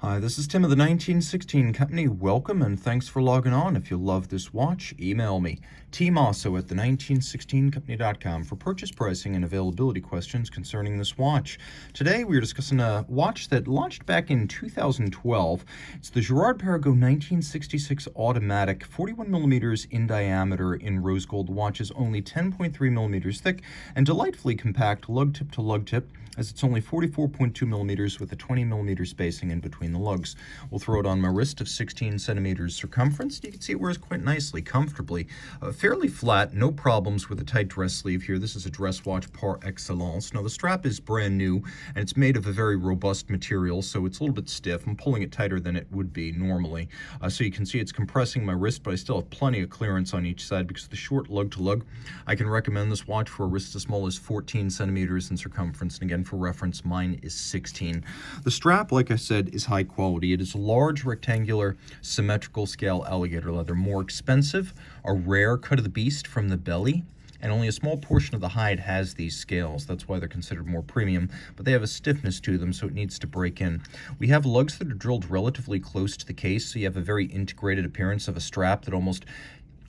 Hi, this is Tim of the 1916 Company. Welcome and thanks for logging on. If you love this watch, email me, Team Mosso at the1916company.com for purchase pricing and availability questions concerning this watch. Today we are discussing a watch that launched back in 2012. It's the Girard-Perregaux 1966 automatic, 41 millimeters in diameter in rose gold. The watch is only 10.3 millimeters thick and delightfully compact lug tip to lug tip, as it's only 44.2 millimeters with a 20 millimeter spacing in between the lugs. We'll throw it on my wrist of 16 centimeters circumference. You can see it wears quite nicely, comfortably, fairly flat, no problems with a tight dress sleeve here. This is a dress watch par excellence. Now the strap is brand new and it's made of a very robust material, so it's a little bit stiff. I'm pulling it tighter than it would be normally. So you can see it's compressing my wrist, but I still have plenty of clearance on each side because of the short lug to lug. I can recommend this watch for a wrist as small as 14 centimeters in circumference, and again, for reference, mine is 16. The strap, like I said, is high quality. It is a large rectangular symmetrical scale alligator leather, more expensive, a rare cut of the beast from the belly, and only a small portion of the hide has these scales. That's why they're considered more premium, but they have a stiffness to them, so it needs to break in. We have lugs that are drilled relatively close to the case, so you have a very integrated appearance of a strap that almost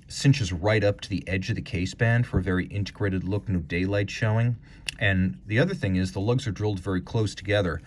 cinches right up to the edge of the case band for a very integrated look, no daylight showing. And the other thing is the lugs are drilled very close together,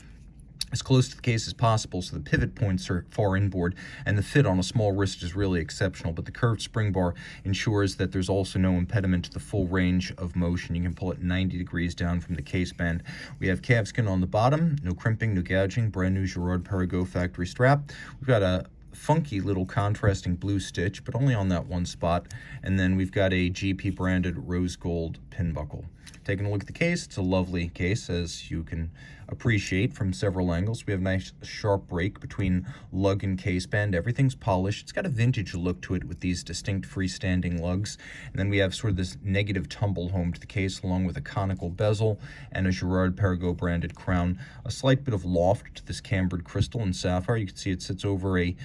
as close to the case as possible, so the pivot points are far inboard, and the fit on a small wrist is really exceptional. But the curved spring bar ensures that there's also no impediment to the full range of motion. You can pull it 90 degrees down from the case band. We have calfskin on the bottom, no crimping, no gouging, brand new Girard-Perregaux factory strap. We've got a funky little contrasting blue stitch, but only on that one spot. And then we've got a GP branded rose gold pin buckle. Taking a look at the case, it's a lovely case, as you can appreciate from several angles. We have a nice sharp break between lug and case band. Everything's polished. It's got a vintage look to it with these distinct freestanding lugs. And then we have sort of this negative tumble home to the case, along with a conical bezel and a Girard-Perregaux branded crown. A slight bit of loft to this cambered crystal and sapphire. You can see it sits over a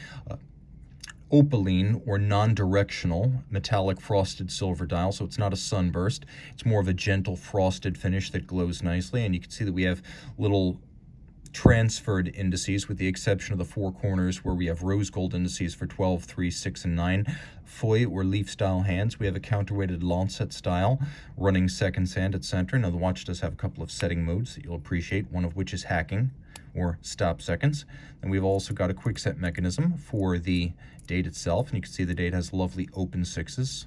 opaline or non-directional metallic frosted silver dial, so it's not a sunburst. It's more of a gentle frosted finish that glows nicely, and you can see that we have little transferred indices, with the exception of the four corners where we have rose gold indices for 12, 3, 6, and 9. Feuille or leaf style hands. We have a counterweighted lancet style running second sand at center. Now the watch does have a couple of setting modes that you'll appreciate, one of which is hacking or stop seconds. And we've also got a quick set mechanism for the date itself, and you can see the date has lovely open sixes,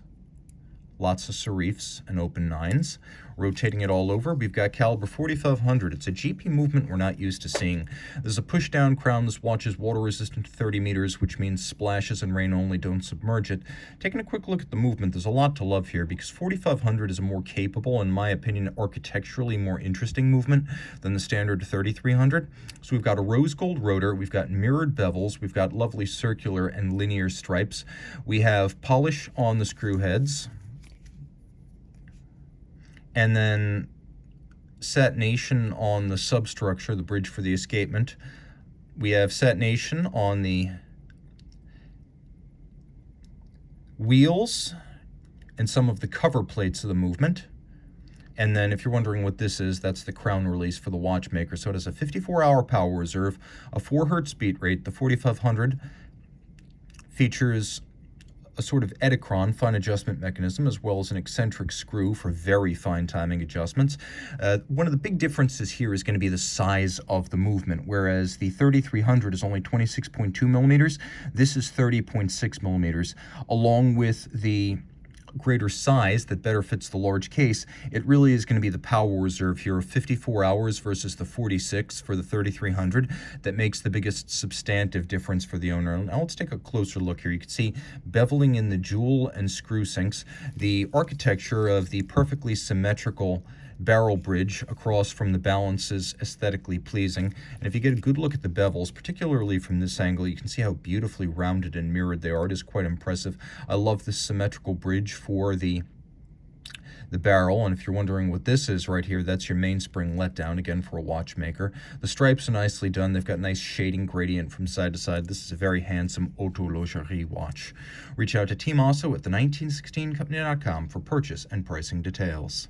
lots of serifs and open nines. Rotating it all over, we've got caliber 4500. It's a GP movement we're not used to seeing. There's a push-down crown. This watch is water resistant to 30 meters, which means splashes and rain only don't submerge it. Taking a quick look at the movement, there's a lot to love here because 4500 is a more capable, in my opinion, architecturally more interesting movement than the standard 3300. So we've got a rose gold rotor, we've got mirrored bevels, we've got lovely circular and linear stripes. We have polish on the screw heads, and then satination on the substructure, the bridge for the escapement. We have satination on the wheels and some of the cover plates of the movement. And then if you're wondering what this is, that's the crown release for the watchmaker. So it has a 54-hour power reserve, a 4 hertz beat rate. The 4500 features a sort of Edicron fine adjustment mechanism, as well as an eccentric screw for very fine timing adjustments. One of the big differences here is going to be the size of the movement. Whereas the 3300 is only 26.2 millimeters, this is 30.6 millimeters. Along with the greater size that better fits the large case, it really is going to be the power reserve here of 54 hours versus the 46 for the 3300 that makes the biggest substantive difference for the owner. Now let's take a closer look here. You can see beveling in the jewel and screw sinks, the architecture of the perfectly symmetrical barrel bridge across from the balance is aesthetically pleasing. And if you get a good look at the bevels, particularly from this angle, you can see how beautifully rounded and mirrored they are. It is quite impressive. I love this symmetrical bridge for the barrel, and if you're wondering what this is right here, that's your mainspring letdown, again for a watchmaker. The stripes are nicely done. They've got nice shading gradient from side to side. This is a very handsome horlogerie watch. Reach out to Team Mosso at the1916company.com for purchase and pricing details.